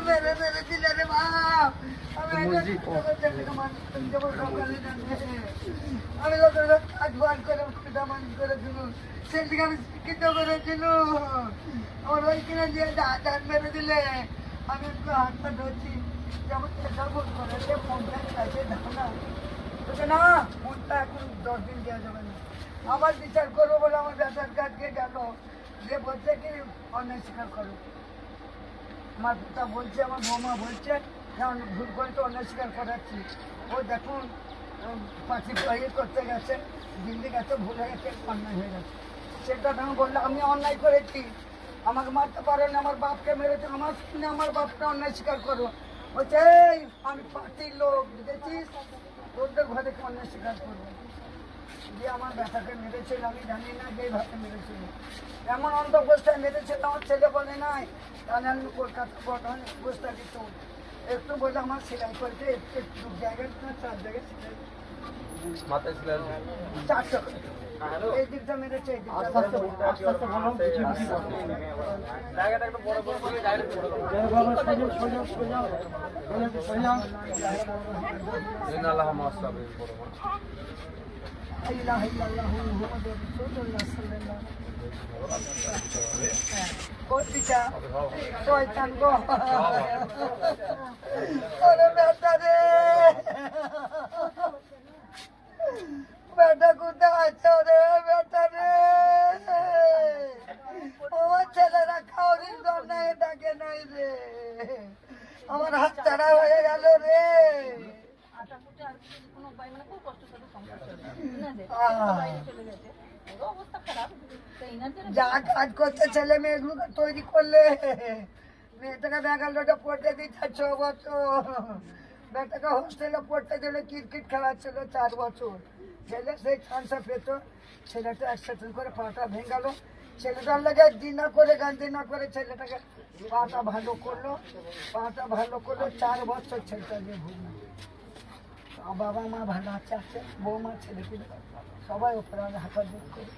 মেরে মেরে দিলে রে বাপ। আমি লোকের কাজ বার করে মানুষ করেছিল, সেদিকে আমি শিক্ষিত করেছিল। আমার ওই কিনে দিয়ে হাত মেরে দিলে আমি একটু হাতটা ধরছি, যেমন চেষ্টা করেছে ফোনটা কাছে দেখো না, না ফোনটা এখন 10 দিন দেওয়া যাবে না। আমার বিচার করবো বলে আমার বেটার কাজকে গেল, যে বলছে কি অন্যায় স্বীকার করো। আমার পিতা বলছে, আমার বৌমা বলছে যেমন ভুল করে তো অন্যায় স্বীকার করাচ্ছি। ও দেখুন পাখি ইয়ে করতে গেছে, দিল্লি গেছে, ভুল হয়ে গেছে, অন্যায় হয়ে গেছে। সেটা আমি বললাম আমি অন্যায় করেছি, আমাকে মারতে পারো না, আমার বাপকে মেরেছে, আমার সামনে আমার বাপকে অন্যায় স্বীকার করো। বলছে এই আমি পার্টির লোক, বুঝেছিস, তোদের ঘরে অন্যায় স্বীকার করবো। যে আমার ব্যথাকে মেরেছিল আমি জানি না যে ভাবে মেরেছিল, এমন অন্ধ অবস্থায় মেরেছিল আমার ছেলে বলে নাই। তাহলে আমি কলকাতা বর্ধমানে অবস্থা দিত, একটু বলে আমার সেলাই করেছে, একটু 2 জায়গায় 4 জায়গায় সেলাই, 4টা এই দিকটা মেরেছে, এই বেটা কোথায় আছে রে বেটা রে? আমার ছেলেরা খাওয়ারির জন্যে ডাকে নাই রে, আমার হাত ছাড়া হয়ে গেল রে। যা কাজ করছে ছেলে মেয়েগুলোকে তৈরি করলে, মেয়েটাকে ব্যাঙ্গালোরে পড়তে দিচ্ছে 6 বছর, বেটাকে হোস্টেলে পড়তে দিলে ক্রিকেট খেলাচ্ছিল 4 বছর। ছেলে সেই চান্সটা পেত, ছেলেটা একসাথে করে পাটা ভেঙালো, ছেলেটার লাগে দিনা করে গান্ধী না করে ছেলেটাকে পাটা ভালো করলো, 4 বছর ছেলেটা দিয়ে ভুগলো। বাবা মা ভালো আছে, বৌমা ছেলে পিলে সবাই ওপরে হাঁটা দুঃখ করে।